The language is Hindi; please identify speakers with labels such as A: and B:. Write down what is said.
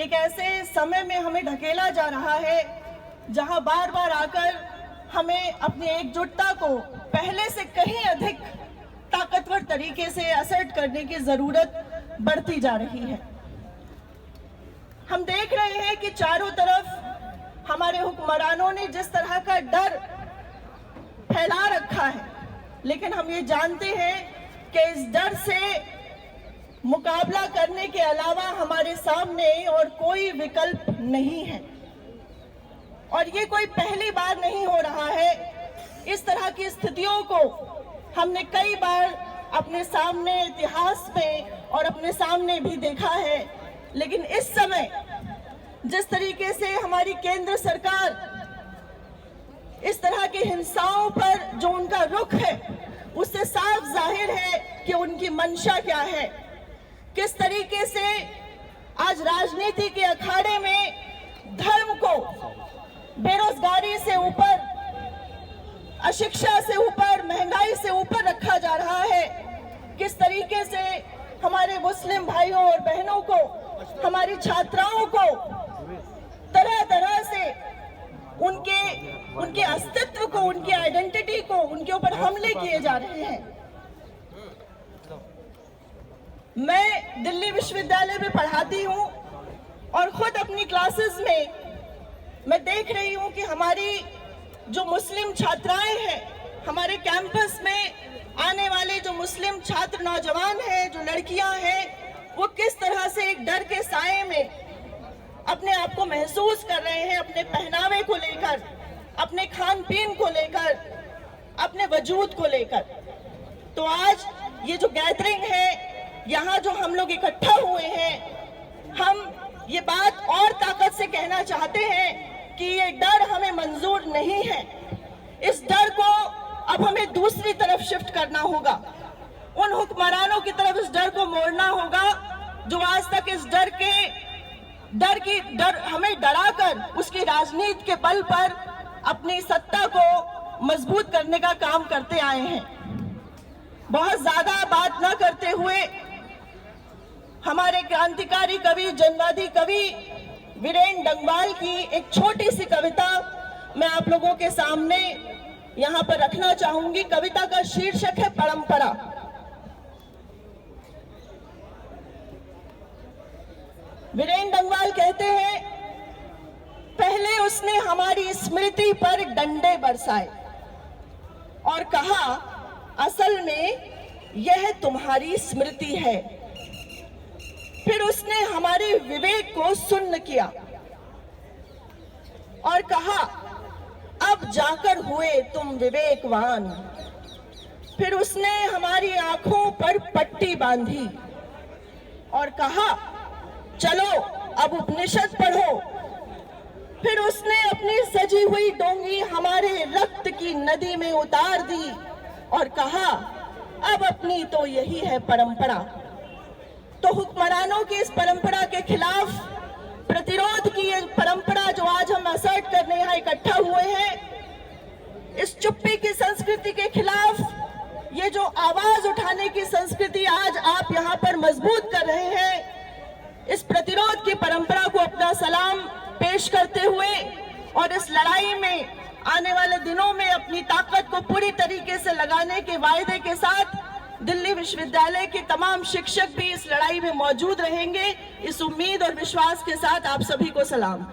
A: एक ऐसे समय में हमें ढकेला जा रहा है जहां बार बार आकर हमें अपनी एकजुटता को पहले से कहीं अधिक ताकतवर तरीके से असर्ट करने की जरूरत बढ़ती जा रही है। हम देख रहे हैं कि चारों तरफ हमारे हुक्मरानों ने जिस तरह का डर फैला रखा है, लेकिन हम ये जानते हैं कि इस डर से मुकाबला करने के अलावा हमारे सामने और कोई विकल्प नहीं है। और ये कोई पहली बार नहीं हो रहा है। इस तरह की स्थितियों को हमने कई बार अपने सामने इतिहास में और अपने सामने भी देखा है, लेकिन इस समय जिस तरीके से हमारी केंद्र सरकार इस तरह की हिंसाओं पर जो उनका रुख है, उससे साफ जाहिर है कि उनकी मंशा क्या है। किस तरीके से आज राजनीति के अखाड़े में धर्म को बेरोजगारी से ऊपर, अशिक्षा से ऊपर, महंगाई से ऊपर रखा जा रहा है। किस तरीके से हमारे मुस्लिम भाइयों और बहनों को, हमारी छात्राओं को तरह तरह से उनके अस्तित्व को, उनकी आइडेंटिटी को, उनके ऊपर हमले किए जा रहे हैं। मैं दिल्ली विश्वविद्यालय में पढ़ाती हूँ और खुद अपनी क्लासेस में मैं देख रही हूँ कि हमारी जो मुस्लिम छात्राएं हैं, हमारे कैंपस में आने वाले जो मुस्लिम छात्र नौजवान हैं, जो लड़कियां हैं, वो किस तरह से एक डर के साए में अपने आप को महसूस कर रहे हैं, अपने पहनावे को लेकर, अपने खान पीन को लेकर, अपने वजूद को लेकर। तो आज ये जो गैदरिंग है, यहाँ जो हम लोग इकट्ठा हुए हैं, हम ये बात और ताकत से कहना चाहते हैं कि ये डर हमें मंजूर नहीं है। इस डर को अब हमें दूसरी तरफ शिफ्ट करना होगा। उन हुक्मरानों की तरफ इस डर को मोड़ना होगा जो आज तक इस डर हमें डराकर उसकी राजनीति के बल पर अपनी सत्ता को मजबूत करने का काम करते आए हैं। बहुत ज्यादा बात न करते हुए हमारे क्रांतिकारी कवि, जनवादी कवि वीरेंद्र डंगवाल की एक छोटी सी कविता मैं आप लोगों के सामने यहाँ पर रखना चाहूंगी। कविता का शीर्षक है परंपरा। वीरेंद्र डंगवाल कहते हैं, पहले उसने हमारी स्मृति पर डंडे बरसाए और कहा, असल में यह तुम्हारी स्मृति है। फिर उसने हमारे विवेक को सुन्न किया और कहा, अब जाकर हुए तुम विवेकवान। फिर उसने हमारी आंखों पर पट्टी बांधी और कहा, चलो अब उपनिषद पढ़ो। फिर उसने अपनी सजी हुई डोंगी हमारे रक्त की नदी में उतार दी और कहा, अब अपनी तो यही है परंपरा। तो हुक्मरानों की इस परंपरा के खिलाफ प्रतिरोध की ये परंपरा जो आज हम असर्ट करने यहाँ इकट्ठा हुए हैं, इस चुप्पी की संस्कृति के खिलाफ ये जो आवाज उठाने की संस्कृति आज आप यहाँ पर मजबूत कर रहे हैं, इस प्रतिरोध की परंपरा को अपना सलाम पेश करते हुए और इस लड़ाई में आने वाले दिनों में अपनी ताकत को पूरी तरीके से लगाने के वायदे के साथ दिल्ली विश्वविद्यालय के तमाम शिक्षक भी इस लड़ाई में मौजूद रहेंगे। इस उम्मीद और विश्वास के साथ आप सभी को सलाम।